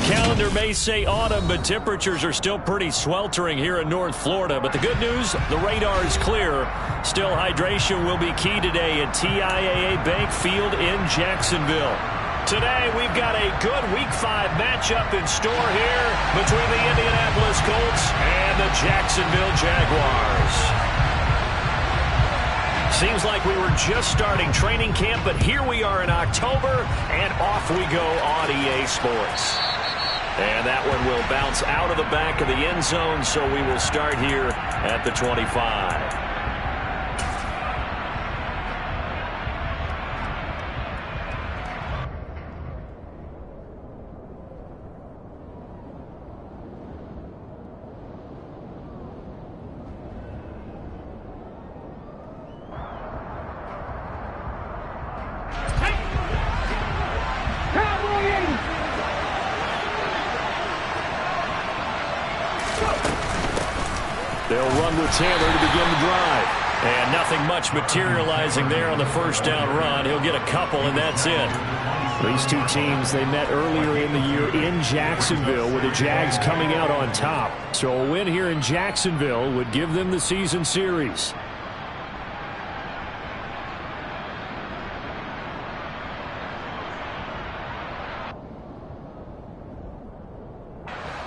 calendar may say autumn, but temperatures are still pretty sweltering here in North Florida. But the good news, the radar is clear. Still, hydration will be key today at TIAA Bank Field in Jacksonville. Today, we've got a good Week 5 matchup in store here between the Indianapolis Colts and the Jacksonville Jaguars. Seems like we were just starting training camp, but here we are in October, and off we go on EA Sports. And that one will bounce out of the back of the end zone, so we will start here at the 25. They'll run with Taylor to begin the drive. And nothing much materializing there on the first down run. He'll get a couple, and that's it. These two teams, they met earlier in the year in Jacksonville with the Jags coming out on top. So a win here in Jacksonville would give them the season series.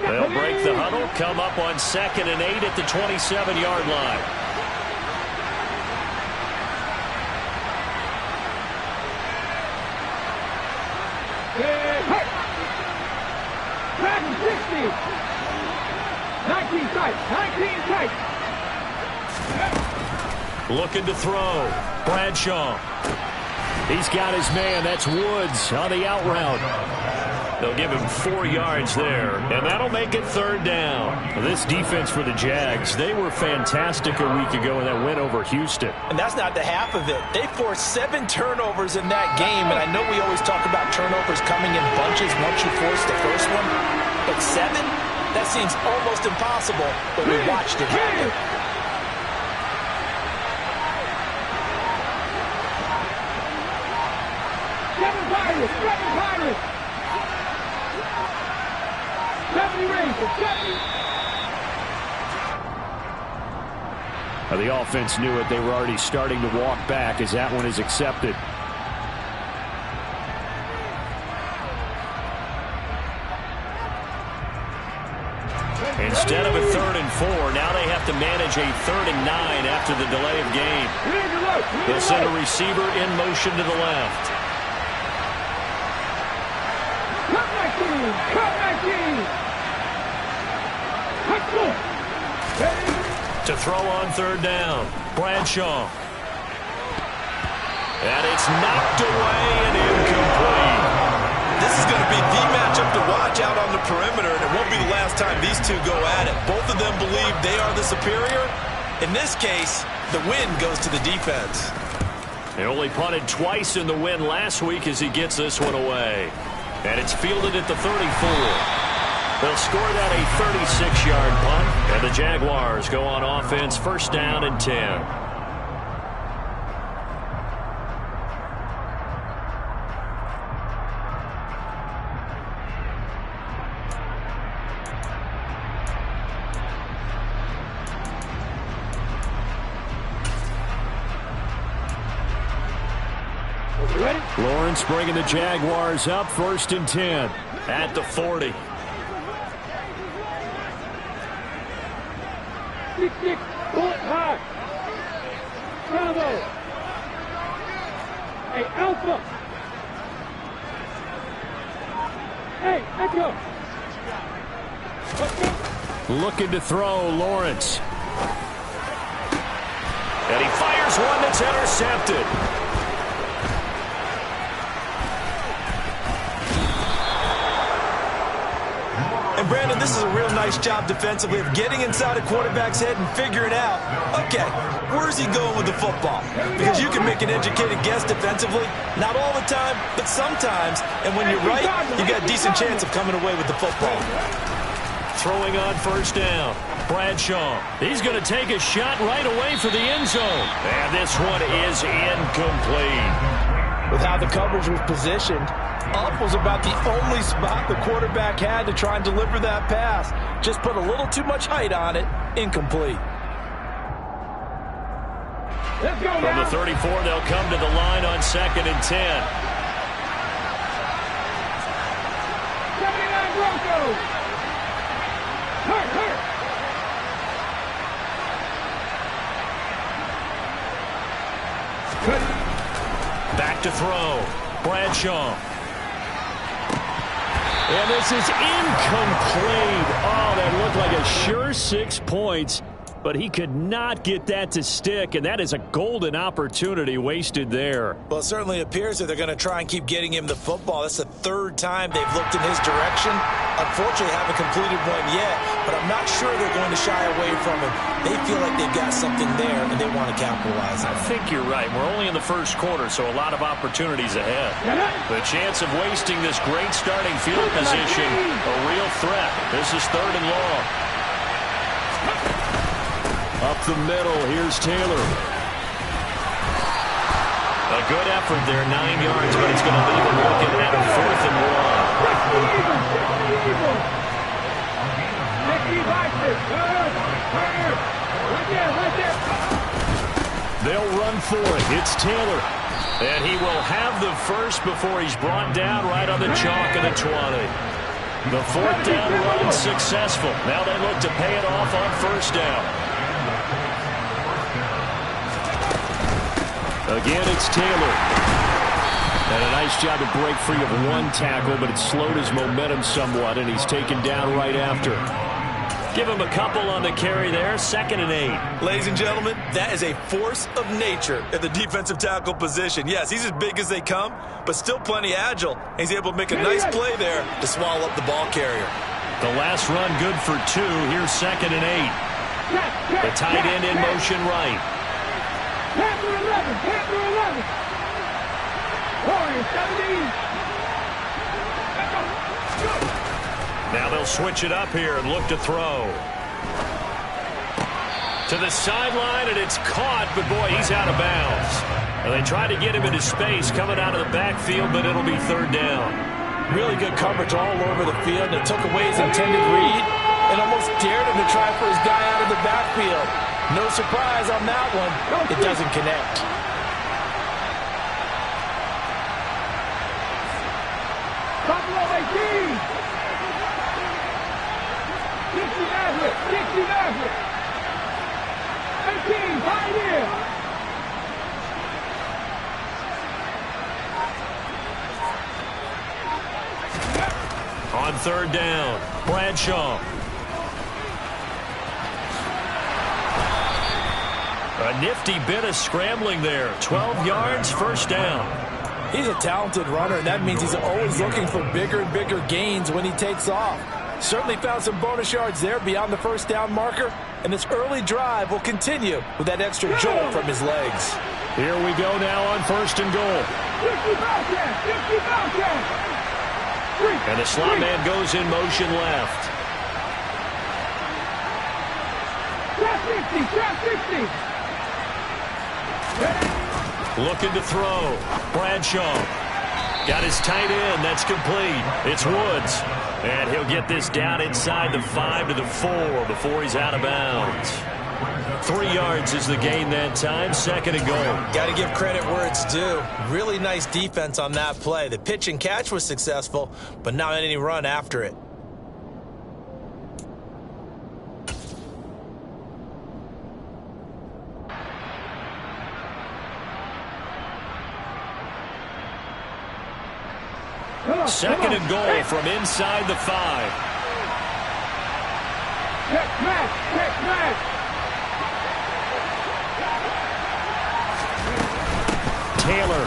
They'll break the huddle, come up on 2nd and 8 at the 27-yard line. Back 60. 19 tight. Looking to throw. Bradshaw. He's got his man. That's Woods on the out route. They'll give him 4 yards there, and that'll make it 3rd down. This defense for the Jags, they were fantastic a week ago in that win over Houston. And that's not the half of it. They forced 7 turnovers in that game, and I know we always talk about turnovers coming in bunches once you force the first one, but 7? That seems almost impossible, but we watched it happen. Seven Pirates! 70 Rangers, 70! Now, the offense knew it. They were already starting to walk back as that one is accepted. Instead of a 3rd and 4, now they have to manage a 3rd and 9 after the delay of game. They'll send a receiver in motion to the left. Cut my team! To throw on 3rd down, Bradshaw. And it's knocked away and incomplete. This is going to be the matchup to watch out on the perimeter, and it won't be the last time these two go at it. Both of them believe they are the superior. In this case, the win goes to the defense. They only punted twice in the win last week as he gets this one away. And it's fielded at the 34. They'll score that a 36-yard punt, and the Jaguars go on offense 1st down and 10. Lawrence bringing the Jaguars up 1st and 10 at the 40. 6-6, bullet high. Bravo. Hey, Alpha. Hey, Echo. Looking to throw, Lawrence. And he fires one that's intercepted. And Brandon, this is a real nice job defensively of getting inside a quarterback's head and figuring out, okay, where's he going with the football? Because you can make an educated guess defensively, not all the time, but sometimes. And when you're right, you got a decent chance of coming away with the football. Throwing on 1st down, Bradshaw. He's going to take a shot right away for the end zone. And this one is incomplete. With how the coverage was positioned, up was about the only spot the quarterback had to try and deliver that pass. Just put a little too much height on it. Incomplete. Let's go From now. the 34, they'll come to the line on 2nd and 10. 79 Broncos. Hurt. Back to throw. Bradshaw. And this is incomplete. Oh, that looked like a sure 6 points, but he could not get that to stick, and that is a golden opportunity wasted there. Well, it certainly appears that they're going to try and keep getting him the football. That's the 3rd time they've looked in his direction. Unfortunately, haven't completed one yet, but I'm not sure they're going to shy away from him. They feel like they've got something there, and they want to capitalize on it. I think you're right. We're only in the 1st quarter, so a lot of opportunities ahead. The chance of wasting this great starting field position, a real threat. This is 3rd and long. Up the middle, here's Taylor. A good effort there, 9 yards, but it's going to leave him looking at a 4th and 1. They'll run for it. It's Taylor. And he will have the first before he's brought down right on the chalk of the 20. The 4th down run successful. Now they look to pay it off on 1st down. Again, it's Taylor. And a nice job to break free of 1 tackle, but it slowed his momentum somewhat, and he's taken down right after. Give him a couple on the carry there, 2nd and 8. Ladies and gentlemen, that is a force of nature at the defensive tackle position. Yes, he's as big as they come, but still plenty agile. He's able to make a nice play there to swallow up the ball carrier. The last run good for 2. Here's 2nd and 8. The tight end in motion right. Panther 11. Warriors 17. Now they'll switch it up here and look to throw. To the sideline, and it's caught, but boy, he's out of bounds. And they try to get him into space coming out of the backfield, but it'll be 3rd down. Really good coverage all over the field. It took away his intended read and almost dared him to try for his guy out of the backfield. No surprise on that one. It doesn't connect. Buffalo 18. 60 Maverick. 18, Pioneer. On 3rd down, Bradshaw. A nifty bit of scrambling there. 12 yards, 1st down. He's a talented runner, and that means he's always looking for bigger and bigger gains when he takes off. Certainly found some bonus yards there beyond the 1st down marker, and this early drive will continue with that extra jolt from his legs. Here we go now on 1st and goal. 50 Bobcats. And the slot man goes in motion left. Trap 50. Looking to throw. Bradshaw. Got his tight end. That's complete. It's Woods. And he'll get this down inside the 5 to the 4 before he's out of bounds. 3 yards is the gain that time. 2nd and goal. Got to give credit where it's due. Really nice defense on that play. The pitch and catch was successful, but not any run after it. Second and goal from inside the 5. Check match. Taylor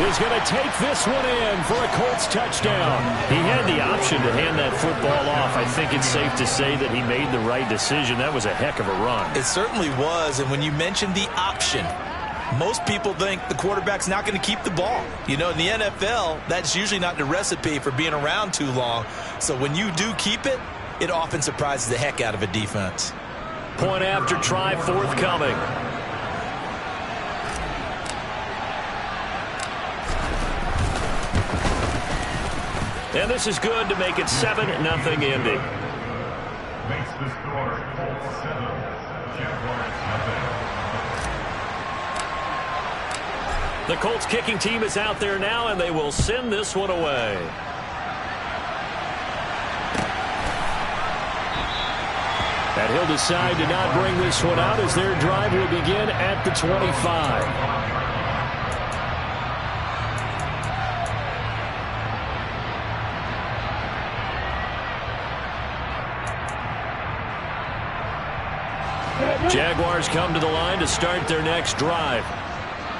is going to take this one in for a Colts touchdown. He had the option to hand that football off. I think it's safe to say that he made the right decision. That was a heck of a run. It certainly was, and when you mentioned the option, most people think the quarterback's not going to keep the ball. You know, in the NFL, that's usually not the recipe for being around too long. So when you do keep it, it often surprises the heck out of a defense. Point after try forthcoming. And this is good to make it 7-0 Indy. Makes the score Colts 7, Jaguars nothing. The Colts kicking team is out there now, and they will send this one away. And he'll decide to not bring this one out as their drive will begin at the 25. Jaguars come to the line to start their next drive.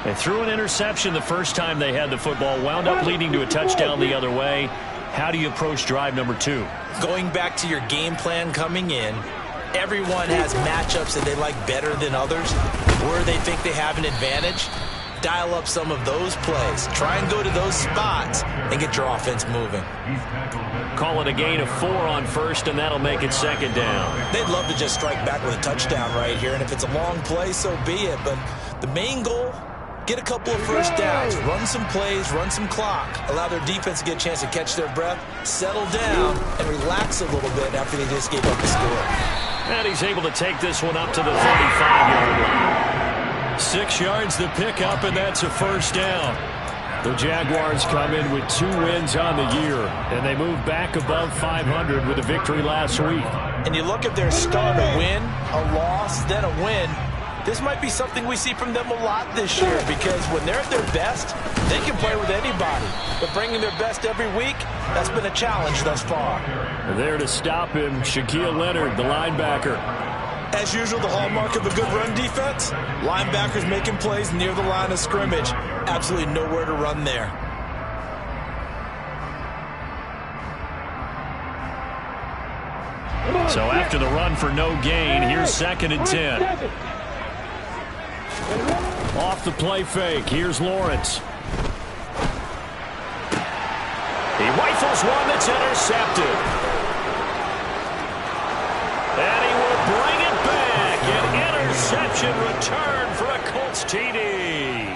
They threw an interception the first time they had the football, wound up leading to a touchdown the other way. How do you approach drive number 2? Going back to your game plan coming in, everyone has matchups that they like better than others, where they think they have an advantage. Dial up some of those plays. Try and go to those spots and get your offense moving. Call it a gain of 4 on first, and that'll make it 2nd down. They'd love to just strike back with a touchdown right here, and if it's a long play, so be it. But the main goal, get a couple of first downs, run some plays, run some clock, allow their defense to get a chance to catch their breath, settle down, and relax a little bit after they just gave up the score. And he's able to take this one up to the 35-yard line. 6 yards the pickup, and that's a first down. The Jaguars come in with 2 wins on the year, and they move back above 500 with a victory last week. And you look at their start, a win, a loss, then a win. This might be something we see from them a lot this year, because when they're at their best, they can play with anybody. But bringing their best every week, that's been a challenge thus far. There to stop him, Shaquille Leonard, the linebacker. As usual, the hallmark of a good run defense, linebackers making plays near the line of scrimmage. Absolutely nowhere to run there. So after the run for no gain, here's 2nd and 10. Off the play fake, here's Lawrence. He rifles one that's intercepted. And he will bring it back. An interception return for a Colts TD.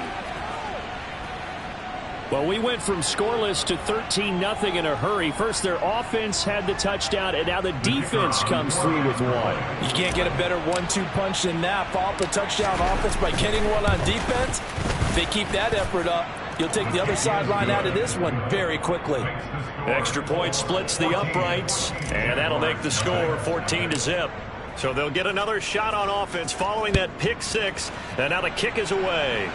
Well, we went from scoreless to 13-0 in a hurry. First, their offense had the touchdown, and now the defense comes through with one. You can't get a better 1-2 punch than that. Follow up a touchdown offense by getting one on defense. If they keep that effort up, you'll take the other sideline out of this one very quickly. Extra point splits the uprights, and that'll make the score 14-0. So they'll get another shot on offense following that pick 6, and now the kick is away.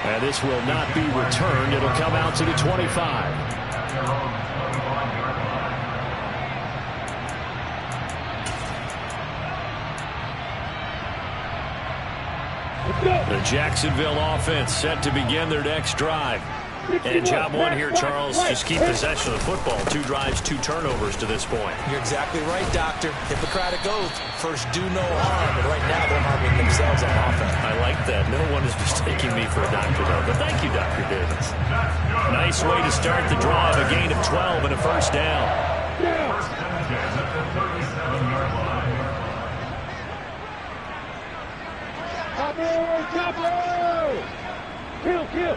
And this will not be returned. It'll come out to the 25. The Jacksonville offense set to begin their next drive. And job 1 here, Charles, just keep possession of the football. 2 drives, 2 turnovers to this point. You're exactly right, Doctor. Hippocratic oath. First, do no harm. And right now, they're harming themselves on offense. I like that. No one is mistaking me for a doctor, though. But thank you, Dr. Davis. Nice way to start the drive. A gain of 12 and a first down. First and 10 at the 37-yard line. Chopper! Kill, kill!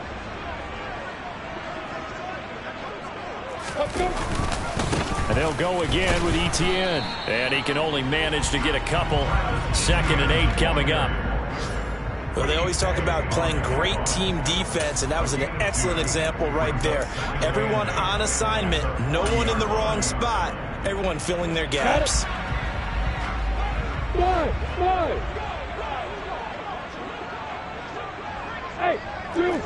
And they'll go again with Etienne. And he can only manage to get a couple. 2nd and 8 coming up. Well, they always talk about playing great team defense, and that was an excellent example right there. Everyone on assignment, no one in the wrong spot, everyone filling their gaps. Five. Hey, 2.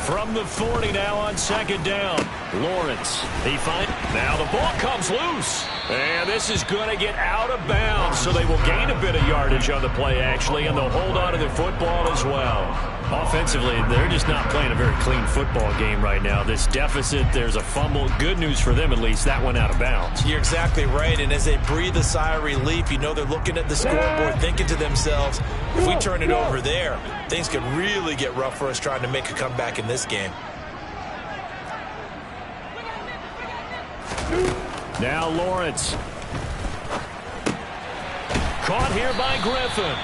From the 40 now on 2nd down. Lawrence. Now the ball comes loose. And this is going to get out of bounds, so they will gain a bit of yardage on the play, actually, and they'll hold on to the football as well. Offensively, they're just not playing a very clean football game right now. This deficit, there's a fumble. Good news for them, at least. That went out of bounds. You're exactly right, and as they breathe a sigh of relief, you know they're looking at the scoreboard, thinking to themselves, if we turn it over there, things could really get rough for us trying to make a comeback in this game. Now Lawrence. Caught here by Griffin.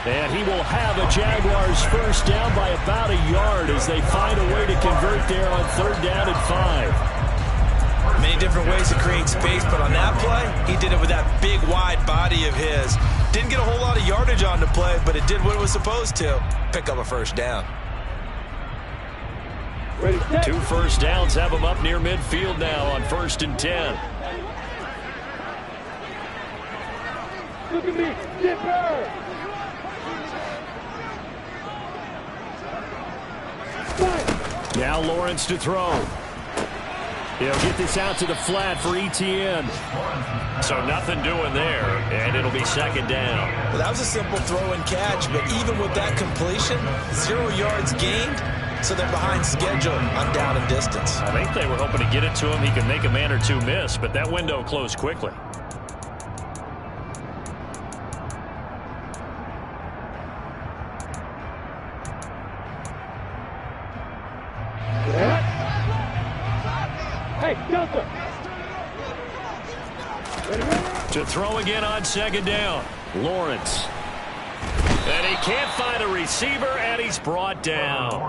And he will have a Jaguars first down by about a yard as they find a way to convert there on 3rd down and 5. Many different ways to create space, but on that play, he did it with that big, wide body of his. Didn't get a whole lot of yardage on the play, but it did what it was supposed to. Pick up a first down. 2 first downs have him up near midfield now on 1st and 10. Look at me, Dipper! Now Lawrence to throw. He'll get this out to the flat for Etienne. So nothing doing there, and it'll be 2nd down. Well, that was a simple throw and catch, but even with that completion, 0 yards gained, so they're behind schedule on down and distance. I think they were hoping to get it to him. He can make a man or two miss, but that window closed quickly. Hey, Delta! To throw again on 2nd down. Lawrence. And he can't find a receiver, and he's brought down.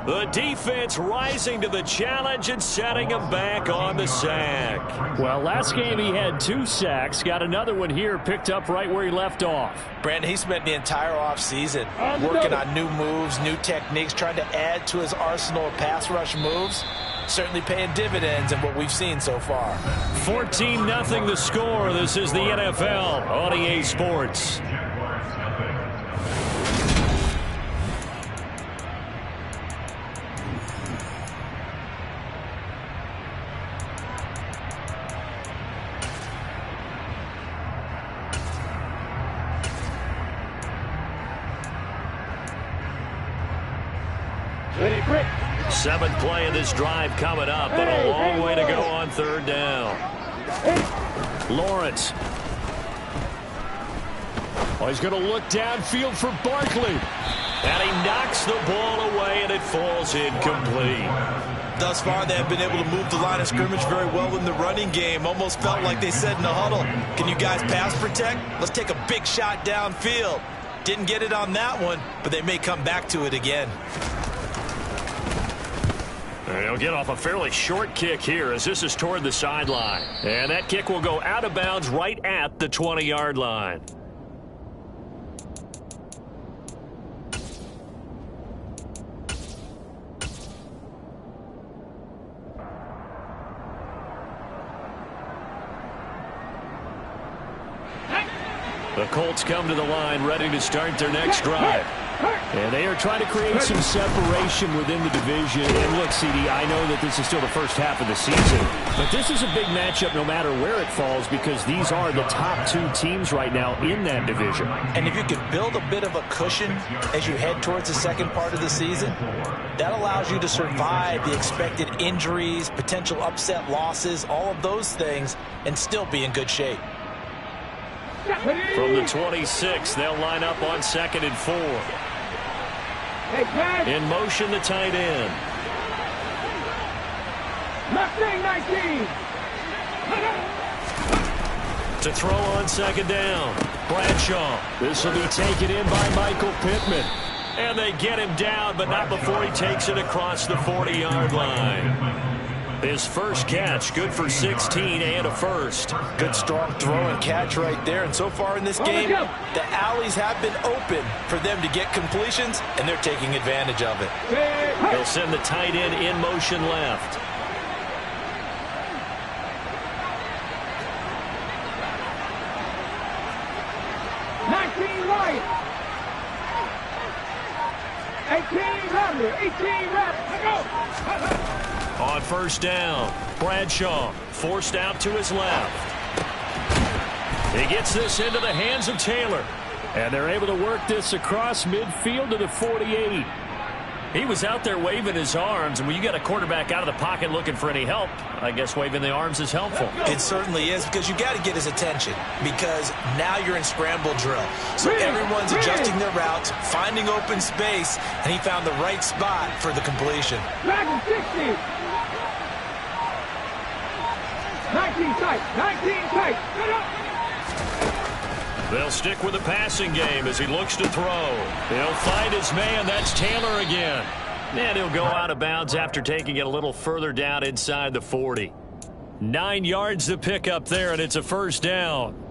The defense rising to the challenge and setting him back on the sack. Well, last game he had 2 sacks. Got another one here, picked up right where he left off. Brandon, he spent the entire offseason working on new moves, new techniques, trying to add to his arsenal of pass rush moves. Certainly paying dividends in what we've seen so far. 14-0 the score. This is the NFL on EA Sports. Ready, quick! 7th play of this drive coming up, but a long way to go on 3rd down. Lawrence. Oh, he's going to look downfield for Barkley. And he knocks the ball away, and it falls incomplete. Thus far, they have been able to move the line of scrimmage very well in the running game. Almost felt like they said in the huddle, can you guys pass protect? Let's take a big shot downfield. Didn't get it on that one, but they may come back to it again. He'll get off a fairly short kick here as this is toward the sideline. And that kick will go out of bounds right at the 20-yard line. The Colts come to the line ready to start their next drive. And they are trying to create some separation within the division. And look, CD, I know that this is still the first half of the season, but this is a big matchup no matter where it falls because these are the top 2 teams right now in that division. And if you can build a bit of a cushion as you head towards the second part of the season, that allows you to survive the expected injuries, potential upset losses, all of those things, and still be in good shape. From the 26, they'll line up on 2nd and 4. In motion, the tight end. Mustang 19! To throw on 2nd down. Bradshaw. This will be taken in by Michael Pittman. And they get him down, but not before he takes it across the 40-yard line. His first catch, good for 16 and a first. Good strong throw and catch right there. And so far in this game, the alleys have been open for them to get completions, and they're taking advantage of it. They'll send the tight end in motion left. Right. 18 left. Go. On 1st down, Bradshaw forced out to his left. He gets this into the hands of Taylor. And they're able to work this across midfield to the 48. He was out there waving his arms, and when you got a quarterback out of the pocket looking for any help, I guess waving the arms is helpful. It certainly is, because you got to get his attention, because now you're in scramble drill. So everyone's adjusting their routes, finding open space, and he found the right spot for the completion. 60. 19 tight. 19 tight. They'll stick with the passing game as he looks to throw. He'll find his man. That's Taylor again. And he'll go out of bounds after taking it a little further down inside the 40. 9 yards to pick up there, and it's a first down.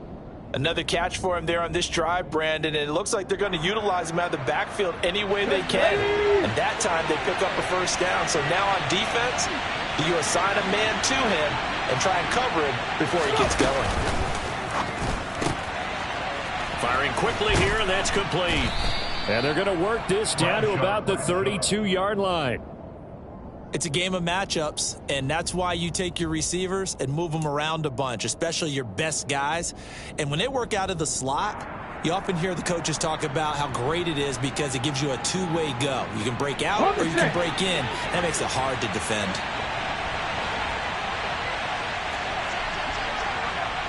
Another catch for him there on this drive, Brandon, and it looks like they're going to utilize him out of the backfield any way they can. And that time they pick up a first down. So now on defense, do you assign a man to him and try and cover him before he gets going? Firing quickly here, and that's complete. And they're going to work this down to about the 32-yard line. It's a game of matchups, and that's why you take your receivers and move them around a bunch, especially your best guys. And when they work out of the slot, you often hear the coaches talk about how great it is because it gives you a two-way go. You can break out or you can break in. That makes it hard to defend.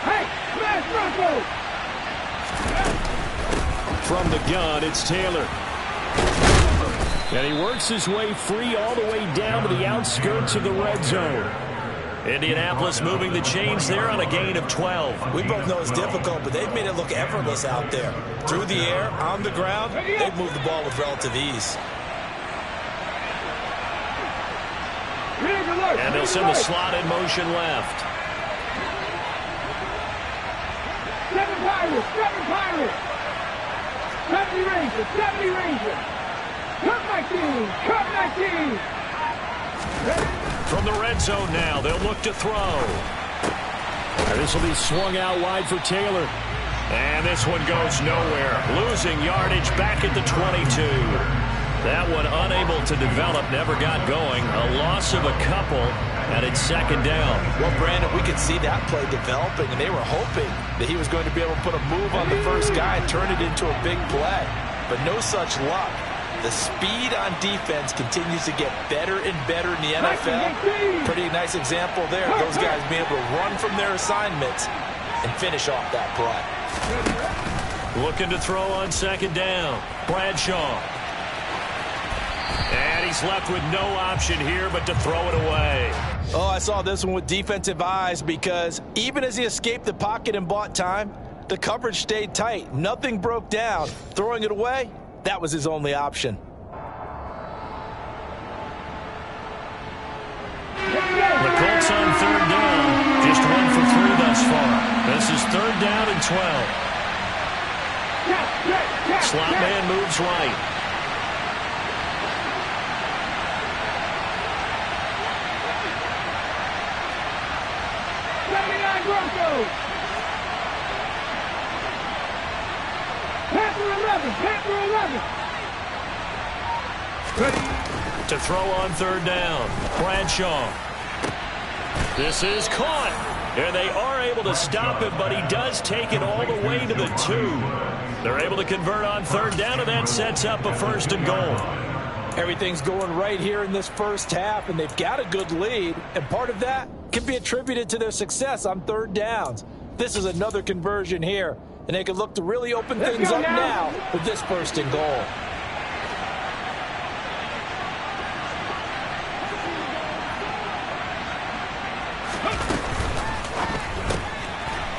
Hey, smash Bronco! From the gun, it's Taylor. And he works his way free all the way down to the outskirts of the red zone. Indianapolis moving the chains there on a gain of 12. We both know it's difficult, but they've made it look effortless out there. Through the air, on the ground, they've moved the ball with relative ease. And they'll send the slot in motion left. 7 Pirates, 7 Pirates. 70 Rangers, 70 Rangers. Cut 19, cut 19. From the red zone now, they'll look to throw. And this will be swung out wide for Taylor. And this one goes nowhere. Losing yardage back at the 22. That one unable to develop, never got going. A loss of a couple, and it's second down. Well, Brandon, we could see that play developing, and they were hoping that he was going to be able to put a move on the first guy and turn it into a big play. But no such luck. The speed on defense continues to get better and better in the NFL. Pretty nice example there. Those guys being able to run from their assignments and finish off that play. Looking to throw on second down. Bradshaw. And he's left with no option here but to throw it away. Oh, I saw this one with defensive eyes because even as he escaped the pocket and bought time, the coverage stayed tight. Nothing broke down. Throwing it away, that was his only option. The Colts on third down. Just 1 for 3 thus far. This is third down and 12. Slot man moves right. Broncos. Panther 11, Panther 11. Ready to throw on third down. Bradshaw. This is caught. And they are able to stop him, but he does take it all the way to the 2. They're able to convert on third down, and that sets up a first and goal. Everything's going right here in this first half, and they've got a good lead, and part of that can be attributed to their success on third downs. This is another conversion here, and they can look to really open things up now with this first and goal.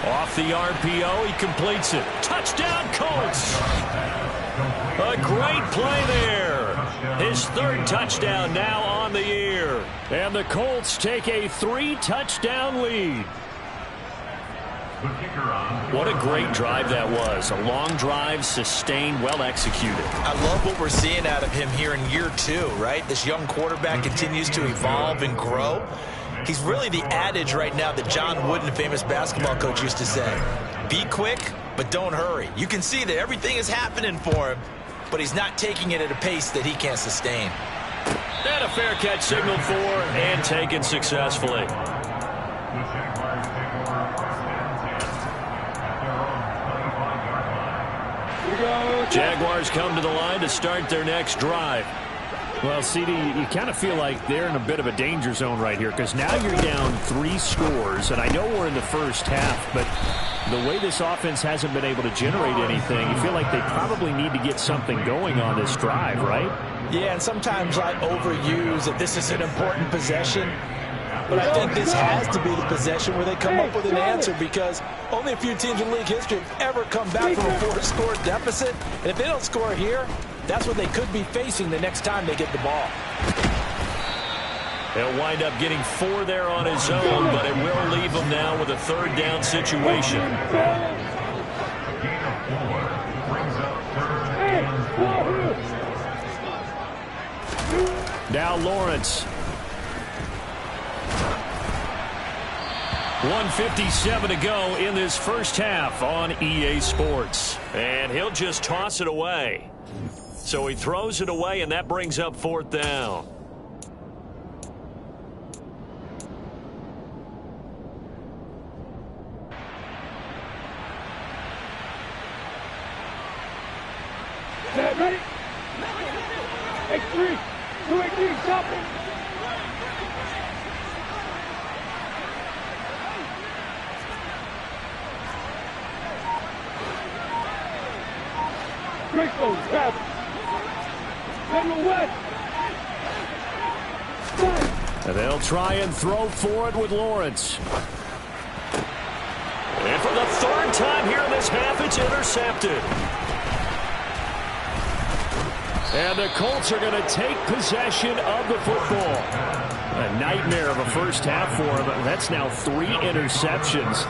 Off the RPO, he completes it. Touchdown, Colts! A great play there. His third touchdown now on the year. And the Colts take a 3-touchdown lead. What a great drive that was. A long drive, sustained, well executed. I love what we're seeing out of him here in year 2, right? This young quarterback continues to evolve and grow. He's really the adage right now that John Wooden, famous basketball coach, used to say. Be quick, but don't hurry. You can see that everything is happening for him, but he's not taking it at a pace that he can't sustain. And a fair catch signaled for and taken successfully. Jaguars come to the line to start their next drive. Well, CD, you kind of feel like they're in a bit of a danger zone right here because now you're down 3 scores, and I know we're in the first half, but the way this offense hasn't been able to generate anything, you feel like they probably need to get something going on this drive, right? Yeah, and sometimes I overuse that this is an important possession. But I think this has to be the possession where they come up with an answer, because only a few teams in league history have ever come back from a 4-score deficit. And if they don't score here, that's what they could be facing the next time they get the ball. He'll wind up getting 4 there on his own, but it will leave him now with a 3rd down situation. Now Lawrence. 1:57 to go in this first half on EA Sports. And he'll just toss it away. So he throws it away, and that brings up 4th down. Ready? X3. 2-8-3, stop it. Driscoll, grab it. Federal West. And they'll try and throw for it with Lawrence. And for the 3rd time here in this half, it's intercepted. And the Colts are going to take possession of the football. A nightmare of a first half for him. That's now 3 interceptions.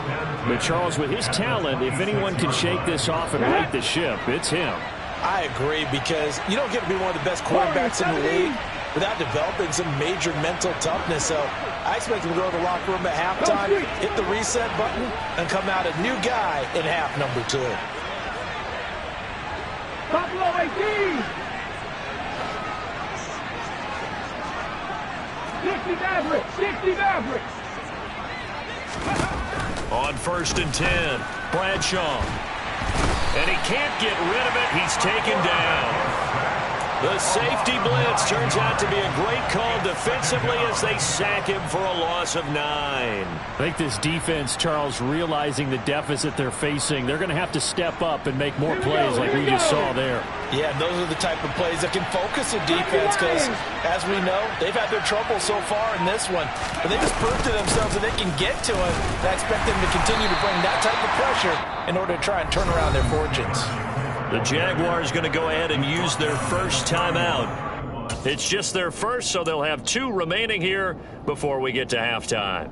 But Charles, with his talent, if anyone can shake this off and right the ship, it's him. I agree, because you don't get to be one of the best quarterbacks in the league without developing some major mental toughness. So I expect him to go to the locker room at halftime, hit the reset button, and come out a new guy in half number 2. Buffalo 18. 60 Mavericks. 60 Mavericks. On 1st and 10, Bradshaw. And he can't get rid of it. He's taken down. The safety blitz turns out to be a great call defensively as they sack him for a loss of 9. I think this defense, Charles, realizing the deficit they're facing, they're going to have to step up and make more plays like we just saw there. Yeah, those are the type of plays that can focus a defense, because, as we know, they've had their trouble so far in this one. But they just proved to themselves that they can get to him. I expect them to continue to bring that type of pressure in order to try and turn around their fortunes. The Jaguars going to go ahead and use their first timeout. It's just their first, so they'll have 2 remaining here before we get to halftime.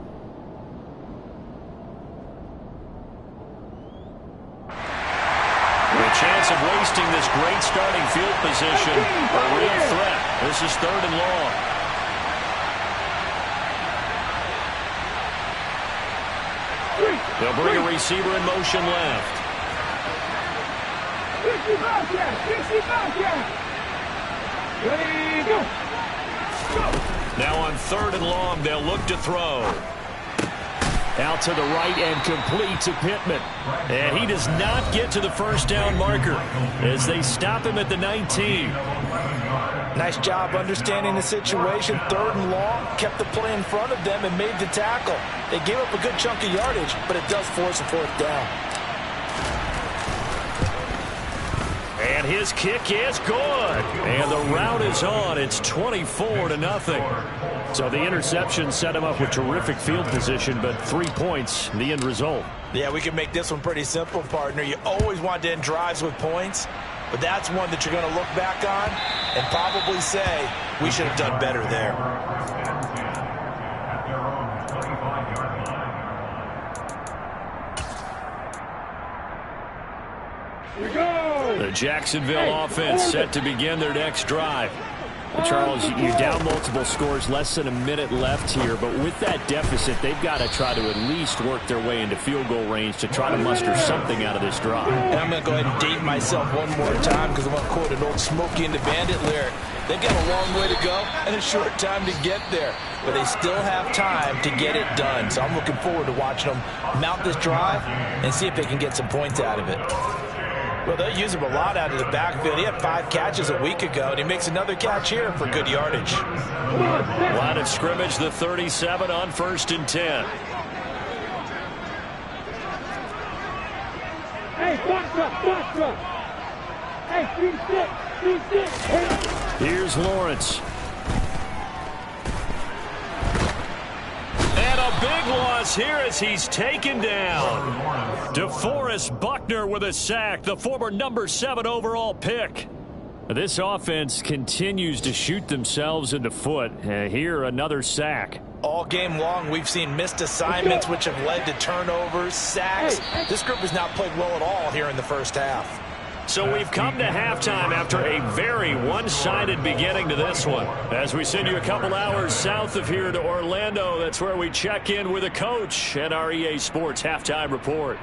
The chance of wasting this great starting field position, a real threat. This is 3rd and long. They'll bring a receiver in motion left. 60 Bobcats. 60 Bobcats. Ready, go. Now on 3rd and long, they'll look to throw. Out to the right and complete to Pittman. And he does not get to the first down marker as they stop him at the 19. Nice job understanding the situation. 3rd and long, kept the play in front of them and made the tackle. They gave up a good chunk of yardage, but it does force a 4th down. And his kick is good. And the route is on. It's 24-0. So the interception set him up with terrific field position, but 3 points, the end result. Yeah, we can make this one pretty simple, partner. You always want to end drives with points, but that's one that you're going to look back on and probably say, we should have done better there. Here we go. The Jacksonville offense set to begin their next drive. Charles, you're down multiple scores, less than a minute left here, but with that deficit, they've got to try to at least work their way into field goal range to try to muster something out of this drive. And I'm going to go ahead and date myself one more time, because I'm going to quote an old Smokey and the Bandit lyric. They've got a long way to go and a short time to get there, but they still have time to get it done. So I'm looking forward to watching them mount this drive and see if they can get some points out of it. Well, they'll use him a lot out of the backfield. He had 5 catches a week ago, and he makes another catch here for good yardage. Line of scrimmage, the 37 on 1st and 10. Hey, box truck. Hey, 3-6. Hey. Here's Lawrence. big loss here as he's taken down. DeForest Buckner with a sack, the former number 7 overall pick. This offense continues to shoot themselves in the foot. Here, another sack. All game long, we've seen missed assignments, which have led to turnovers, sacks. This group has not played well at all here in the first half. So we've come to halftime after a very one-sided beginning to this one. As we send you a couple hours south of here to Orlando, that's where we check in with a coach at our EA Sports Halftime Report.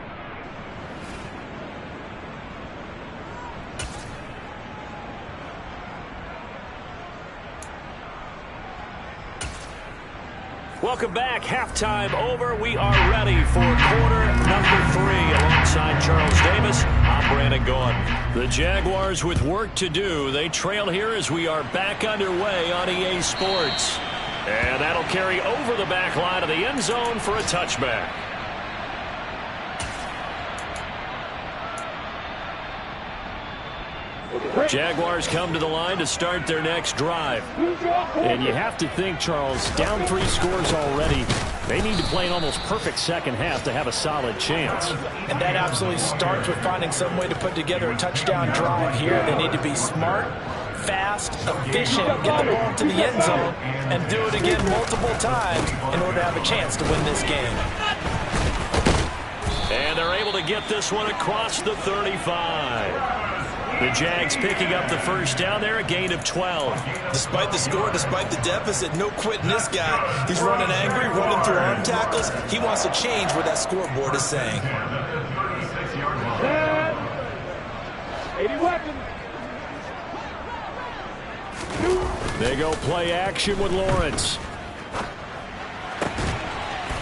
Welcome back. Halftime over. We are ready for quarter number 3. Alongside Charles Davis, I'm Brandon Gaudin. The Jaguars with work to do. They trail here as we are back underway on EA Sports. And that'll carry over the back line of the end zone for a touchback. Jaguars come to the line to start their next drive. And you have to think, Charles, down 3 scores already. They need to play an almost perfect second half to have a solid chance. And that absolutely starts with finding some way to put together a touchdown drive here. They need to be smart, fast, efficient, get the ball to the end zone, and do it again multiple times in order to have a chance to win this game. And they're able to get this one across the 35. The Jags picking up the first down there, a gain of 12. Despite the score, despite the deficit, no quitting this guy. He's running angry, running through arm tackles. He wants to change what that scoreboard is saying. 80 weapons. They go play action with Lawrence.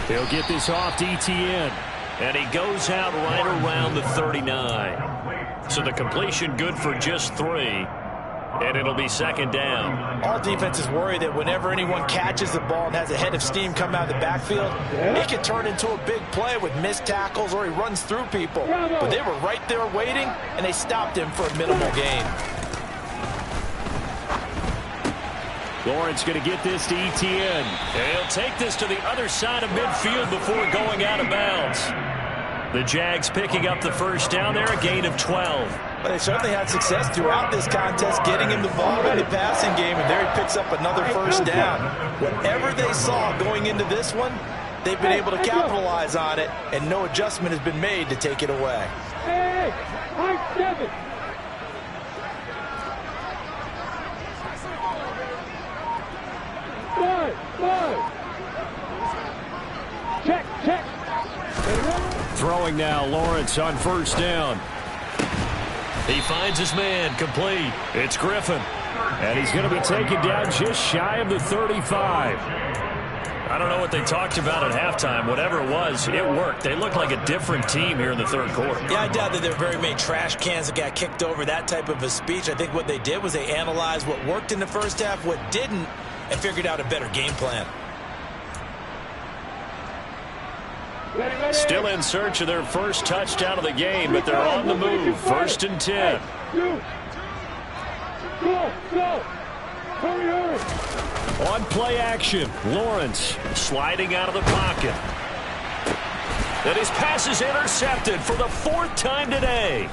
He'll get this off to Etienne. And he goes out right around the 39. So the completion good for just 3. And it'll be second down. All defenses worry that whenever anyone catches the ball and has a head of steam come out of the backfield, it can turn into a big play with missed tackles or he runs through people. But they were right there waiting, and they stopped him for a minimal gain. Lawrence going to get this to Etienne. And he'll take this to the other side of midfield before going out of bounds. The Jags picking up the first down there, a gain of 12. But they certainly had success throughout this contest, getting him the ball in the passing game, and there he picks up another first down. Whatever they saw going into this one, they've been able to capitalize on it, and no adjustment has been made to take it away. Hey, high 7. Check, check. Throwing now, Lawrence on first down. He finds his man, complete. It's Griffin. And he's going to be taken down just shy of the 35. I don't know what they talked about at halftime. Whatever it was, it worked. They look like a different team here in the third quarter. Yeah, I doubt that there are very many trash cans that got kicked over, that type of a speech. I think what they did was they analyzed what worked in the first half, what didn't, and figured out a better game plan. Still in search of their first touchdown of the game, but they're on the move. First and 10. Go, go. Hurry, hurry. On play action, Lawrence Sliding out of the pocket. And his pass is intercepted for the 4th time today.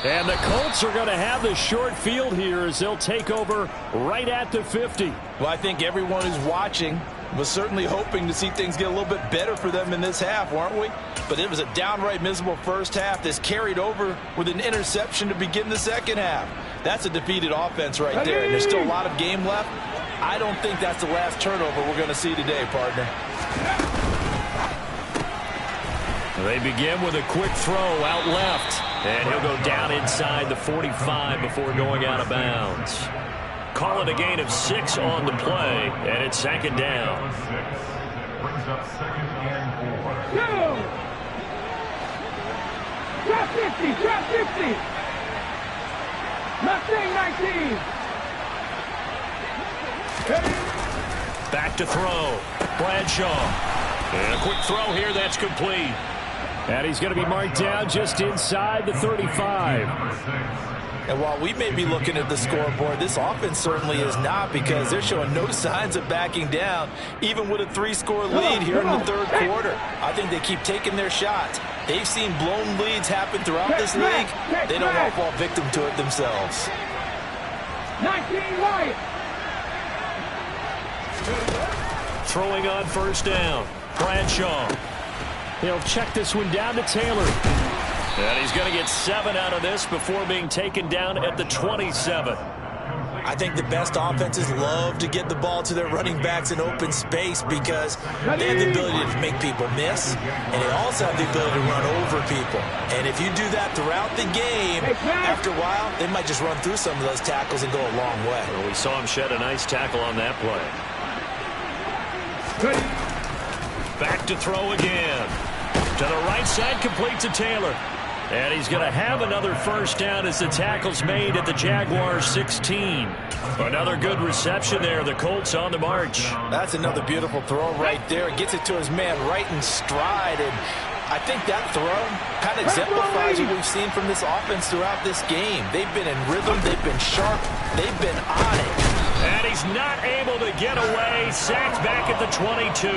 And the Colts are going to have the short field here as they'll take over right at the 50. Well, I think everyone who's watching was certainly hoping to see things get a little bit better for them in this half, weren't we? But it was a downright miserable first half. This carried over with an interception to begin the second half. That's a defeated offense right there, and there's still a lot of game left. I don't think that's the last turnover we're going to see today, partner. They begin with a quick throw out left, and he'll go down inside the 45 before going out of bounds. Call it a gain of 6 on the play, and it's second down. Brings up second and 4. Go. Drop 50, drop 50. Mustang 19. Back to throw. Bradshaw. And a quick throw here that's complete. And he's going to be marked down just inside the 35. And while we may be looking at the scoreboard, this offense certainly is not, because they're showing no signs of backing down, even with a 3-score lead here in the third quarter. I think they keep taking their shots. They've seen blown leads happen throughout this league. They don't want to fall victim to it themselves. 19 right. Throwing on first down. Bradshaw. He'll check this one down to Taylor. And he's going to get 7 out of this before being taken down at the 27. I think the best offenses love to get the ball to their running backs in open space because they have the ability to make people miss, and they also have the ability to run over people. And if you do that throughout the game, after a while, they might just run through some of those tackles and go a long way. Well, we saw him shed a nice tackle on that play. Back to throw again. To the right side, complete to Taylor. And he's going to have another first down as the tackle's made at the Jaguars 16. Another good reception there. The Colts on the march. That's another beautiful throw right there. Gets it to his man right in stride. And I think that throw kind of exemplifies what we've seen from this offense throughout this game. They've been in rhythm. They've been sharp. They've been on it. And he's not able to get away. Sacked back at the 22.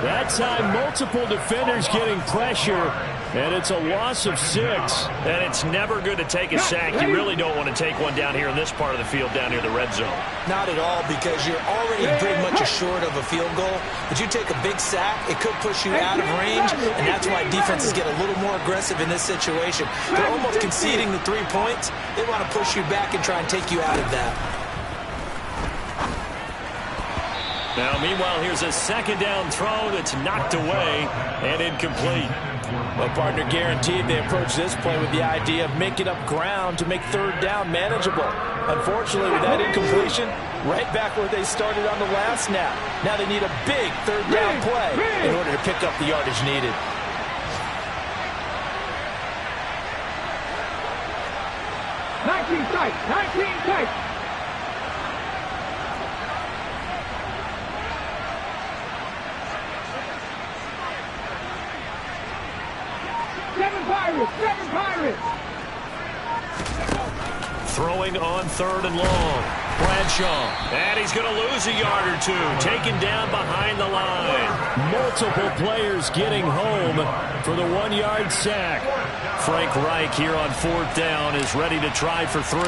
That time, multiple defenders getting pressure, and it's a loss of 6. And it's never good to take a sack. You really don't want to take one down here in this part of the field, down near the red zone. Not at all, because you're already pretty much assured of a field goal. But you take a big sack, it could push you out of range, and that's why defenses get a little more aggressive in this situation. They're almost conceding the 3 points. They want to push you back and try and take you out of that. Now, meanwhile, here's a second down throw that's knocked away and incomplete. Well, partner, guaranteed they approach this play with the idea of making up ground to make third down manageable. Unfortunately, with that incompletion, right back where they started on the last snap. Now they need a big third down play in order to pick up the yardage needed. Tight. 7 Pirates. Throwing on third and long. Bradshaw. And he's going to lose a yard or two. Taken down behind the line. Multiple players getting home for the 1-yard sack. Frank Reich here on fourth down is ready to try for 3.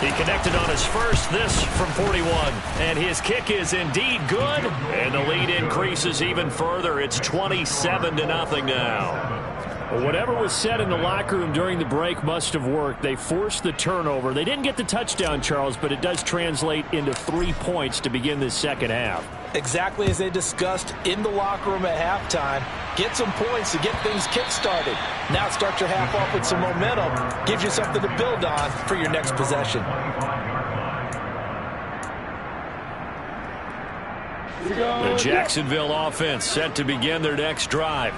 He connected on his first, this from 41. And his kick is indeed good. And the lead increases even further. It's 27-0 now. Well, whatever was said in the locker room during the break must have worked. They forced the turnover. They didn't get the touchdown, Charles, but it does translate into 3 points to begin this second half. Exactly as they discussed in the locker room at halftime. Get some points to get things kick-started. Now start your half off with some momentum. Gives you something to build on for your next possession. The Jacksonville offense set to begin their next drive.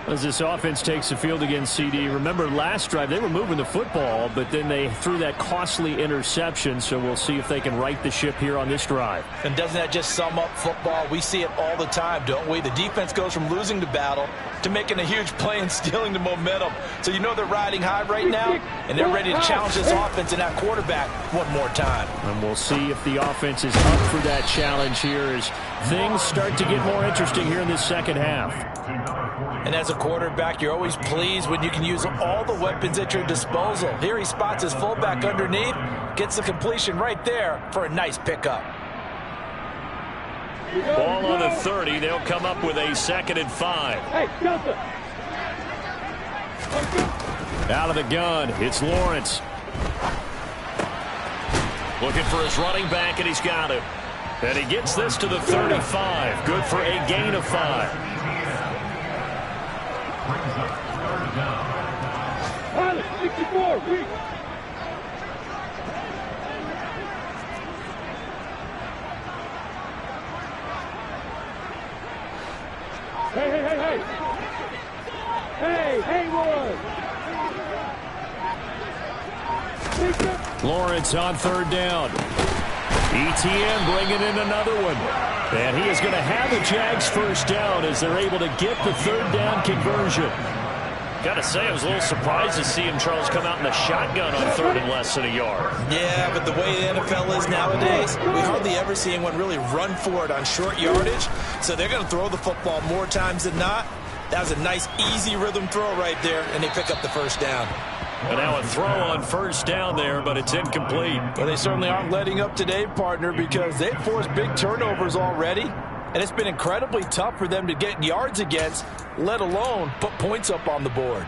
As this offense takes the field against CD, remember last drive they were moving the football, but then they threw that costly interception, so we'll see if they can right the ship here on this drive. And doesn't that just sum up football? We see it all the time, don't we? The defense goes from losing the battle to making a huge play and stealing the momentum. So you know they're riding high right now, and they're ready to challenge this offense and that quarterback one more time. And we'll see if the offense is up for that challenge here as things start to get more interesting here in this second half. And as a quarterback, you're always pleased when you can use all the weapons at your disposal. Here he spots his fullback underneath, gets the completion right there for a nice pickup. Ball on the 30. They'll come up with a 2nd and 5. Hey, Delta. Out of the gun, it's Lawrence. Looking for his running back, and he's got it. And he gets this to the 35. Good for a gain of 5. Pilot, 64, weak. Hey. Hey, Haywood. Lawrence on third down. ETN bringing in another one. And he is going to have the Jags first down as they're able to get the third down conversion. Gotta say, I was a little surprised to see him, Charles, come out in the shotgun on 3rd and less than a yard. Yeah, but the way the NFL is nowadays, we hardly ever see anyone really run for it on short yardage. So they're going to throw the football more times than not. That was a nice, easy rhythm throw right there, and they pick up the first down. And now a throw on first down there, but it's incomplete. Well, they certainly aren't letting up today, partner, because they've forced big turnovers already. And it's been incredibly tough for them to get yards against, let alone put points up on the board.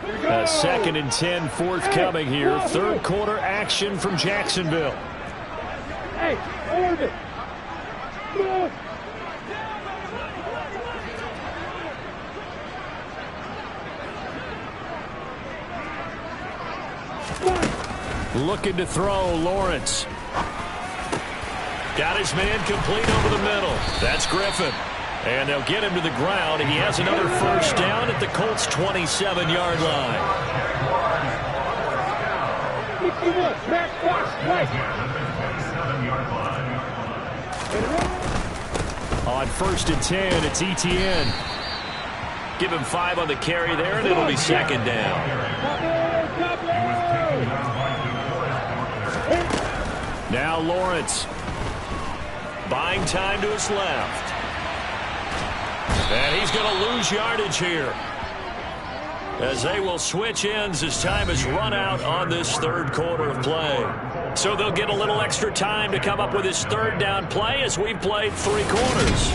A 2nd and 10 forthcoming here. 3rd quarter action from Jacksonville. Hey, Oregon. Looking to throw, Lawrence. Got his man complete over the middle. That's Griffin. And they'll get him to the ground. He has another first down at the Colts' 27-yard line. On 1st and 10, it's Etienne. Give him 5 on the carry there, and it'll be 2nd down. Now Lawrence. Buying time to his left. And he's going to lose yardage here, as they will switch ends as time has run out on this 3rd quarter of play. So they'll get a little extra time to come up with his 3rd down play as we've played 3 quarters.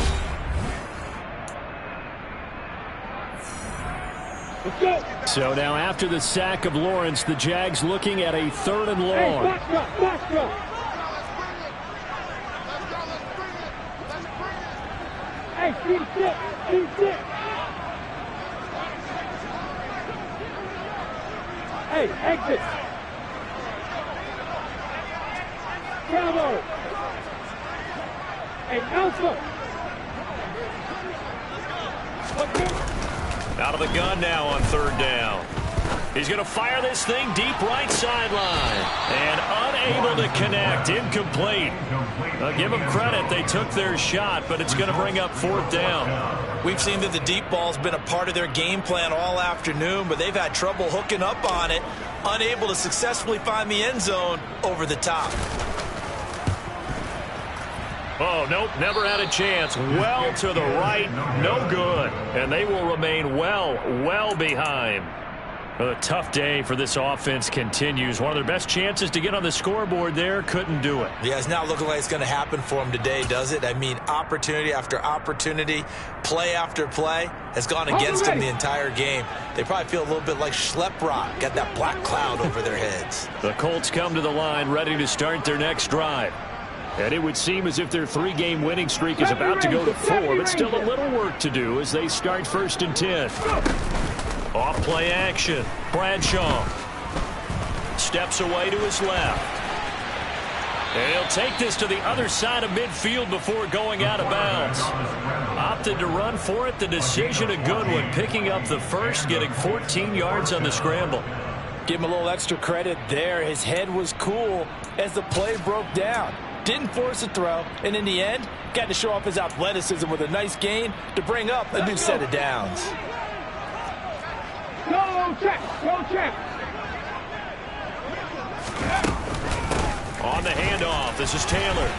So now after the sack of Lawrence, the Jags looking at a 3rd and long. Hey, Hey, exit. Bravo. Hey, Alpha. Out of the gun now on 3rd down. He's going to fire this thing deep right sideline. And unable to connect. Incomplete. I'll give them credit. They took their shot, but it's going to bring up 4th down. We've seen that the deep ball's been a part of their game plan all afternoon, but they've had trouble hooking up on it. Unable to successfully find the end zone over the top. Oh, nope, never had a chance. Well to the right, no good. And they will remain well behind. A tough day for this offense continues. One of their best chances to get on the scoreboard there, couldn't do it. Yeah, it's not looking like it's going to happen for them today, does it? I mean, opportunity after opportunity, play after play has gone against them the entire game. They probably feel a little bit like Schlep Rock, got that black cloud over their heads. The Colts come to the line ready to start their next drive. And it would seem as if their 3-game winning streak is about to go to 4, but still a little work to do as they start 1st and 10. Off play action. Bradshaw steps away to his left. And he'll take this to the other side of midfield before going out of bounds. Opted to run for it. The decision a good one. Picking up the first, getting 14 yards on the scramble. Give him a little extra credit there. His head was cool as the play broke down. Didn't force a throw, and in the end, got to show off his athleticism with a nice gain to bring up a new set of downs. Go check. On the handoff, this is Taylor.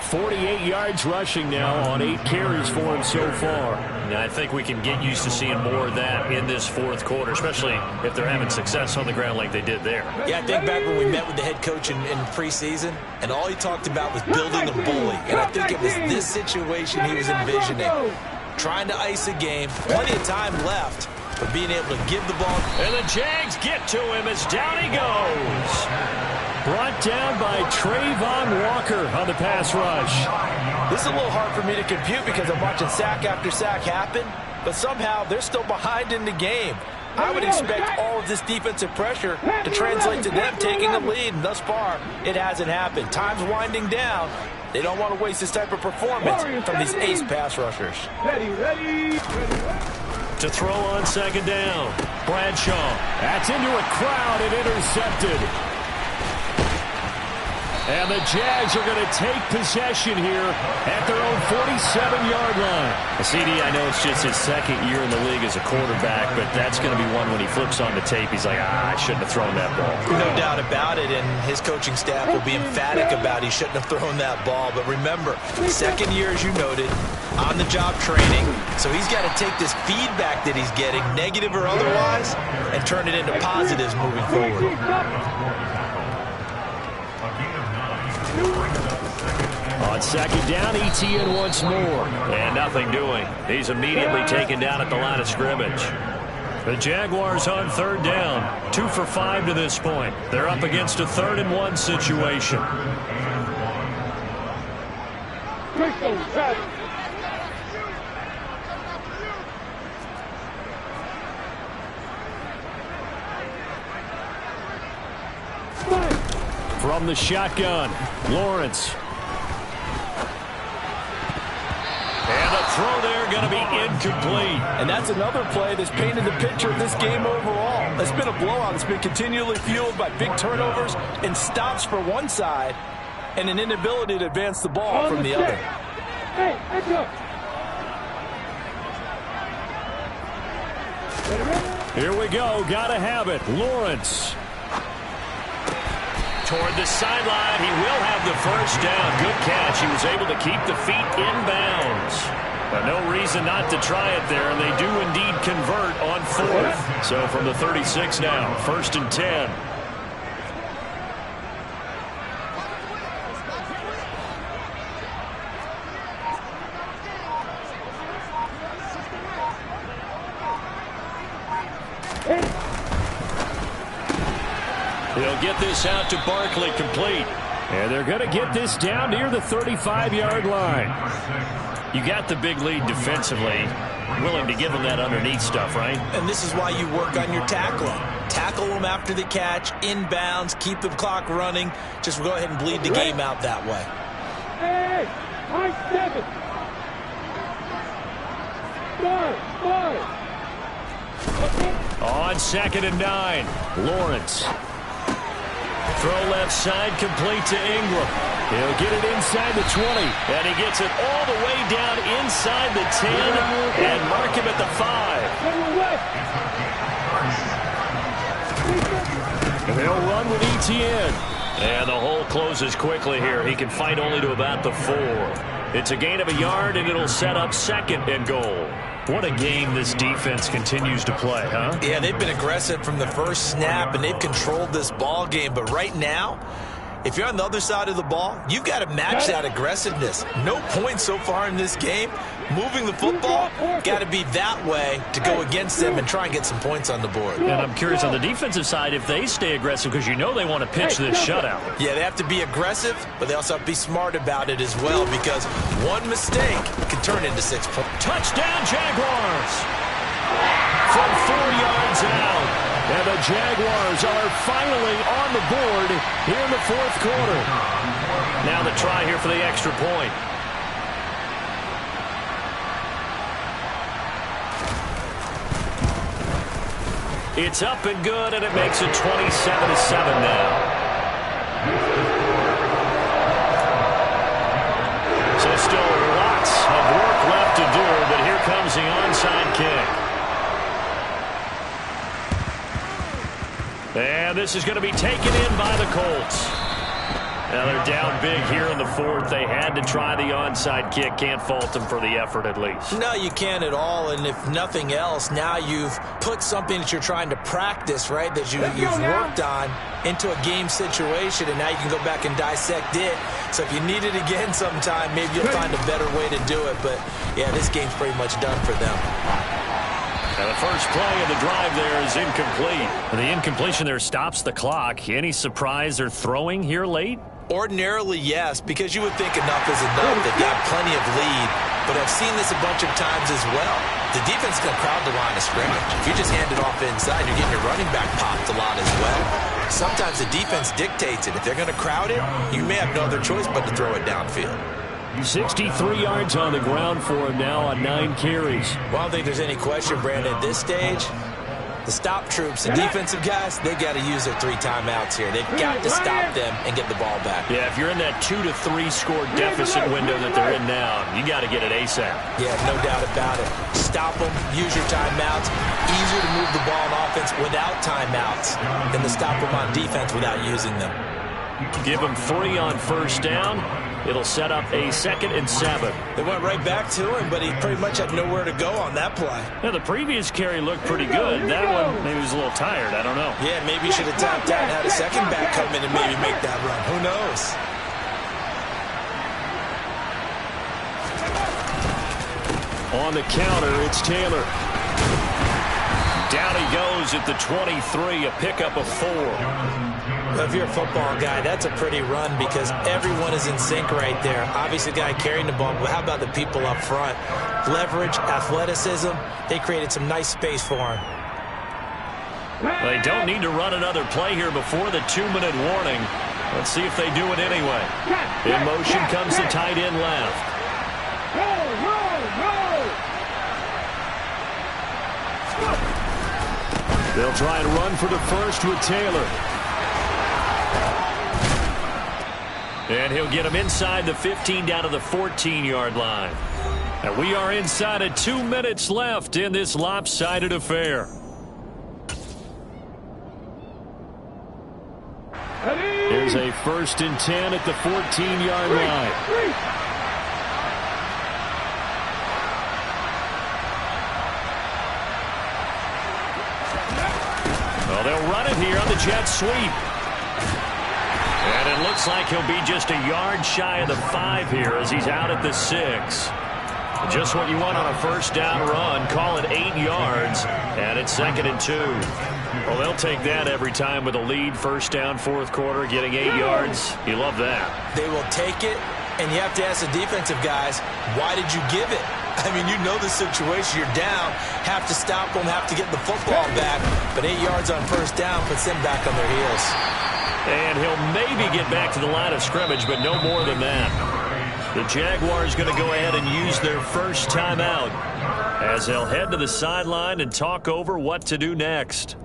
48 yards rushing now on 8 carries for him so far. Now, I think we can get used to seeing more of that in this 4th quarter, especially if they're having success on the ground like they did there. Yeah, I think back when we met with the head coach in preseason, and all he talked about was building a bully. And I think it was this situation he was envisioning. Trying to ice a game, plenty of time left, but being able to give the ball. And the Jags get to him as down he goes. Brought down by Trayvon Walker on the pass rush. This is a little hard for me to compute because I'm watching sack after sack happen, but somehow they're still behind in the game. I would expect all of this defensive pressure to translate to them taking a lead, and thus far, it hasn't happened. Time's winding down. They don't want to waste this type of performance from these ace pass rushers. Ready. To throw on 2nd down. Bradshaw. That's into a crowd and intercepted. And the Jags are going to take possession here at their own 47-yard line. CD, I know it's just his second year in the league as a quarterback, but that's going to be one when he flips on the tape, he's like, I shouldn't have thrown that ball. No doubt about it, and his coaching staff will be emphatic about he shouldn't have thrown that ball. But remember, second year, as you noted, on-the-job training. So he's got to take this feedback that he's getting, negative or otherwise, and turn it into positives moving forward. On second down, Etienne once more. And nothing doing. He's immediately taken down at the line of scrimmage. The Jaguars on third down. 2 for 5 to this point. They're up against a 3rd-and-1 situation. From the shotgun, Lawrence. And the throw there going to be incomplete. And that's another play that's painted the picture of this game overall. It's been a blowout. It's been continually fueled by big turnovers and stops for one side and an inability to advance the ball from the other. Here we go. Got to have it. Lawrence. Toward the sideline. He will have the first down. Good catch. He was able to keep the feet in bounds. But no reason not to try it there, and they do indeed convert on 4th. So from the 36 now, 1st and 10. He'll get this out to Barkley, complete. And they're going to get this down near the 35-yard line. You got the big lead defensively. Willing to give them that underneath stuff, right? And this is why you work on your tackling. Tackle them after the catch, inbounds, keep the clock running. Just go ahead and bleed the game out that way. Hey, high 7. 5. On 2nd and 9, Lawrence. Throw left side, complete to Ingram. He'll get it inside the 20, and he gets it all the way down inside the 10 and mark him at the 5. And they'll run with Etienne. And the hole closes quickly here. He can fight only to about the 4. It's a gain of a yard, and it'll set up 2nd and goal. What a game this defense continues to play, huh? Yeah, they've been aggressive from the first snap, and they've controlled this ball game. But right now, if you're on the other side of the ball, you've got to match that aggressiveness. No points so far in this game. Moving the football, got to be that way to go against them and try and get some points on the board. And I'm curious on the defensive side if they stay aggressive, because you know they want to pitch this shutout. Yeah, they have to be aggressive, but they also have to be smart about it as well, because one mistake can turn into 6 points. Touchdown, Jaguars! From 4 yards out. And the Jaguars are finally on the board here in the 4th quarter. Now the try here for the extra point. It's up and good, and it makes it 27-7 now. So still lots of work left to do, but here comes the onside kick. And this is going to be taken in by the Colts. Now they're down big here in the 4th. They had to try the onside kick. Can't fault them for the effort at least. No, you can't at all. And if nothing else, now you've put something that you're trying to practice, right, that you've worked on into a game situation, and now you can go back and dissect it. So if you need it again sometime, maybe you'll find a better way to do it. But, yeah, this game's pretty much done for them. And the first play of the drive there is incomplete. And the incompletion there stops the clock. Any surprise they're throwing here late? Ordinarily, yes, because you would think enough is enough. They've got plenty of lead, but I've seen this a bunch of times as well. The defense is going to crowd the line of scrimmage. If you just hand it off inside, you're getting your running back popped a lot as well. Sometimes the defense dictates it. If they're going to crowd it, you may have no other choice but to throw it downfield. 63 yards on the ground for him now on 9 carries. Well, I don't think there's any question, Brandon, at this stage, The stop troops, the defensive guys, they got to use their 3 timeouts here. They've got to stop them and get the ball back. Yeah, if you're in that 2 to 3 score deficit window that they're in now, you got to get it ASAP. Yeah, no doubt about it. Stop them, use your timeouts. Easier to move the ball on offense without timeouts than to stop them on defense without using them. Give them 3 on first down. It'll set up a 2nd and 7. They went right back to him, but he pretty much had nowhere to go on that play. Now, the previous carry looked pretty good. That one, maybe he was a little tired. I don't know. Yeah, maybe he should have tapped out and had a second back come in and maybe make that run. Who knows? On the counter, it's Taylor. Down he goes at the 23, a pickup of 4. If you're a football guy, that's a pretty run because everyone is in sync right there. Obviously, the guy carrying the ball, but how about the people up front? Leverage, athleticism, they created some nice space for him. They don't need to run another play here before the 2-minute warning. Let's see if they do it anyway. In motion comes the tight end left. They'll try and run for the first with Taylor. And he'll get him inside the 15 down to the 14-yard line. And we are inside of 2 minutes left in this lopsided affair. Here's a 1st and 10 at the 14-yard line. Well, they'll run it here on the jet sweep. And it looks like he'll be just a yard shy of the 5 here as he's out at the 6. Just what you want on a first down run. Call it 8 yards. And it's 2nd and 2. Well, they'll take that every time with a lead. First down, 4th quarter, getting 8 yards. You love that. They will take it, and you have to ask the defensive guys, why did you give it? I mean, you know the situation. You're down, have to stop them, have to get the football back. But 8 yards on first down puts them back on their heels. And he'll maybe get back to the line of scrimmage, but no more than that. The Jaguars going to go ahead and use their first timeout as they'll head to the sideline and talk over what to do next.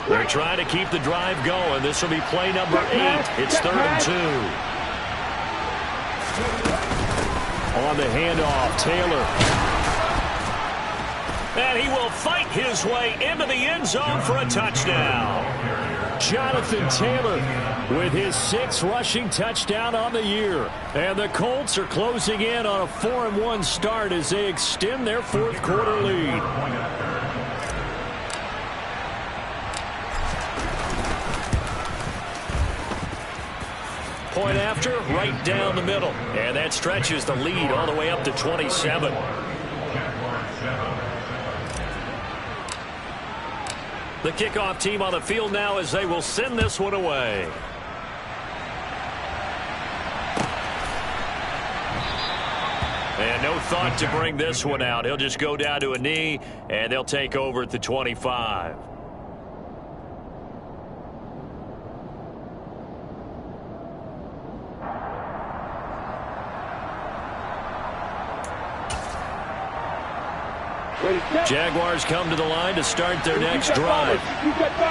They're trying to keep the drive going. This will be play number 8. It's 3rd and 2. On the handoff, Taylor. And he will fight his way into the end zone for a touchdown. Jonathan Taylor with his 6th rushing touchdown on the year. And the Colts are closing in on a 4-1 start as they extend their 4th quarter lead. Point after, right down the middle. And that stretches the lead all the way up to 27. The kickoff team on the field now as they will send this one away. And no thought to bring this one out. He'll just go down to a knee, and they'll take over at the 25. Jaguars come to the line to start their next drive.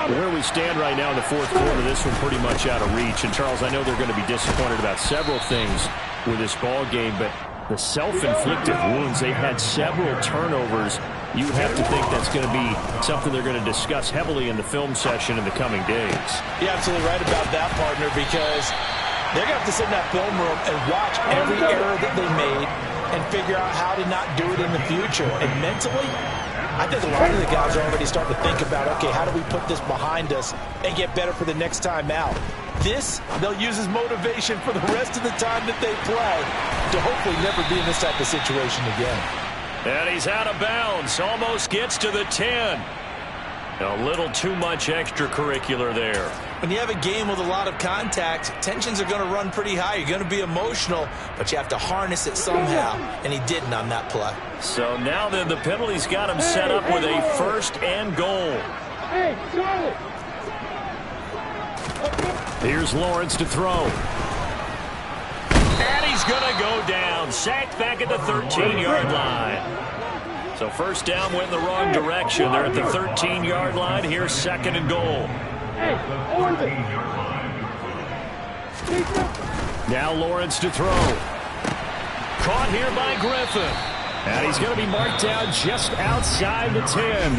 Where we stand right now in the 4th quarter, this one pretty much out of reach. And, Charles, I know they're going to be disappointed about several things with this ball game, but the self-inflicted wounds, they've had several turnovers. You would have to think that's going to be something they're going to discuss heavily in the film session in the coming days. You're absolutely right about that, partner, because they're going to have to sit in that film room and watch every error that they made and figure out how to not do it in the future. And mentally, I think a lot of the guys are already starting to think about, okay, how do we put this behind us and get better for the next time out? This, they'll use as motivation for the rest of the time that they play to hopefully never be in this type of situation again. And he's out of bounds, almost gets to the 10. A little too much extracurricular there. When you have a game with a lot of contact, tensions are going to run pretty high. You're going to be emotional, but you have to harness it somehow, and he didn't on that play. So now then the penalty's got him set up with a 1st and goal. Hey, solid. Here's Lawrence to throw. And he's going to go down. Sacked back at the 13-yard line. So 1st down went in the wrong direction. They're at the 13-yard line. Here's 2nd and goal. Now Lawrence to throw. Caught here by Griffin. And he's going to be marked down just outside the 10.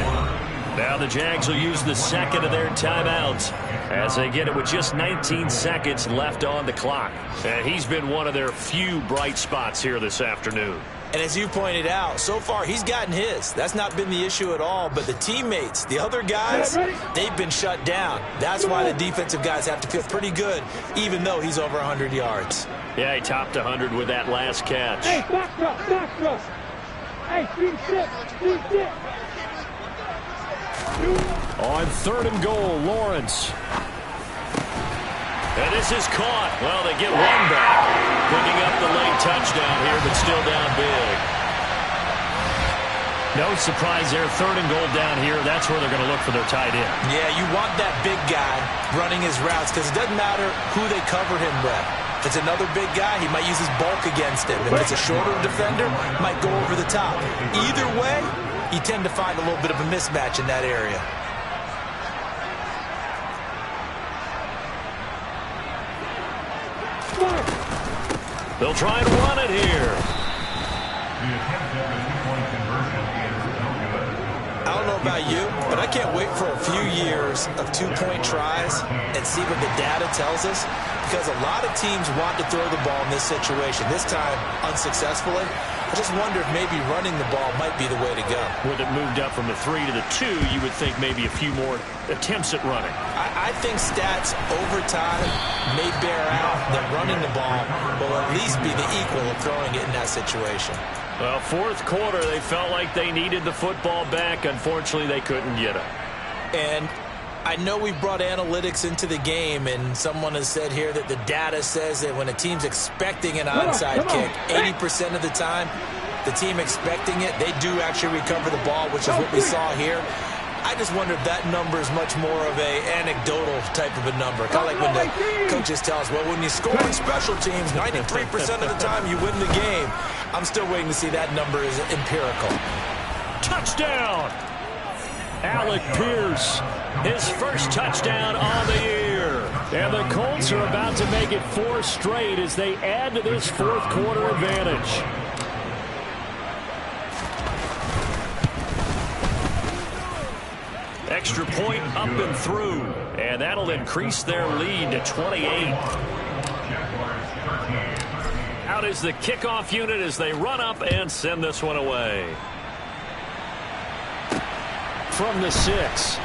Now the Jags will use the 2nd of their timeouts as they get it with just 19 seconds left on the clock. And he's been one of their few bright spots here this afternoon. And as you pointed out, so far he's gotten his. That's not been the issue at all. But the teammates, the other guys, they've been shut down. That's why the defensive guys have to feel pretty good, even though he's over 100 yards. Yeah, he topped 100 with that last catch. Hey, box us. Hey, speed sit. On 3rd and goal, Lawrence. And this is caught. Well, they get one back. Picking up the late touchdown here, but still down big. No surprise there. 3rd and goal down here. That's where they're going to look for their tight end. Yeah, you want that big guy running his routes because it doesn't matter who they cover him with. If it's another big guy, he might use his bulk against him. If it's a shorter defender, might go over the top. Either way, you tend to find a little bit of a mismatch in that area. They'll try and run it here. I don't know about you, but I can't wait for a few years of 2-point tries and see what the data tells us, because a lot of teams want to throw the ball in this situation, this time unsuccessfully. I just wonder if maybe running the ball might be the way to go. With it moved up from the 3 to the 2, you would think maybe a few more attempts at running. I think stats over time may bear out that running the ball will at least be the equal of throwing it in that situation. Well, 4th quarter, they felt like they needed the football back. Unfortunately, they couldn't get it. And I know we've brought analytics into the game, and someone has said here that the data says that when a team's expecting an onside kick, 80% of the time, the team expecting it, they do actually recover the ball, which is what we saw here. I just wonder if that number is much more of a anecdotal type of a number. Kind of like when the coaches tell us, well, when you score on special teams, 93% of the time you win the game. I'm still waiting to see that number is empirical. Touchdown! Alec Pierce, his 1st touchdown on the year. And the Colts are about to make it 4 straight as they add to this 4th quarter advantage. Extra point up and through, and that'll increase their lead to 28. Out is the kickoff unit as they run up and send this one away. From the 6.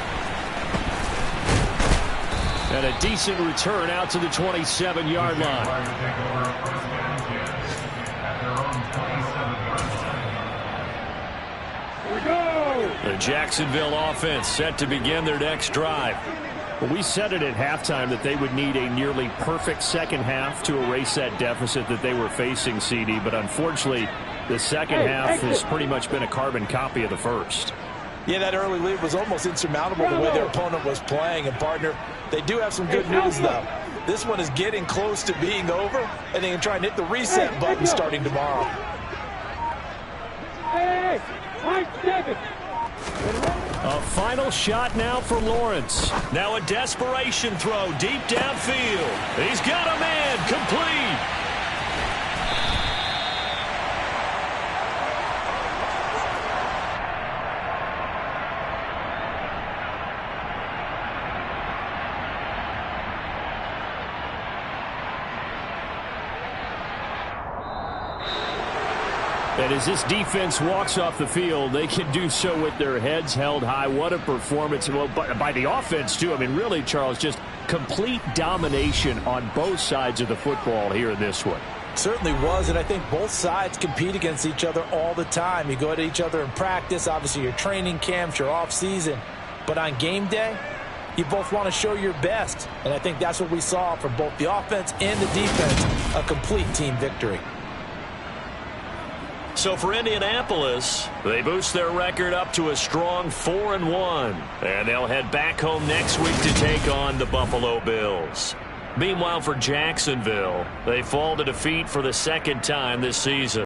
And a decent return out to the 27-yard line. The Jacksonville offense set to begin their next drive. Well, we said it at halftime that they would need a nearly perfect 2nd half to erase that deficit that they were facing, CD. But unfortunately, the 2nd half has pretty much been a carbon copy of the 1st. Yeah, that early lead was almost insurmountable the way their opponent was playing. And, partner, they do have some good news, though. This one is getting close to being over, and they can try and hit the reset button starting tomorrow. Hey, A final shot now for Lawrence. Now a desperation throw deep downfield. He's got a man complete. And as this defense walks off the field, they can do so with their heads held high. What a performance. Well, by the offense, too. I mean, really, Charles, just complete domination on both sides of the football here in this one. Certainly was, and I think both sides compete against each other all the time. You go at each other in practice, obviously your training camps, your off season. But on game day, you both want to show your best. And I think that's what we saw from both the offense and the defense, a complete team victory. So for Indianapolis, they boost their record up to a strong 4-1. And they'll head back home next week to take on the Buffalo Bills. Meanwhile, for Jacksonville, they fall to defeat for the second time this season.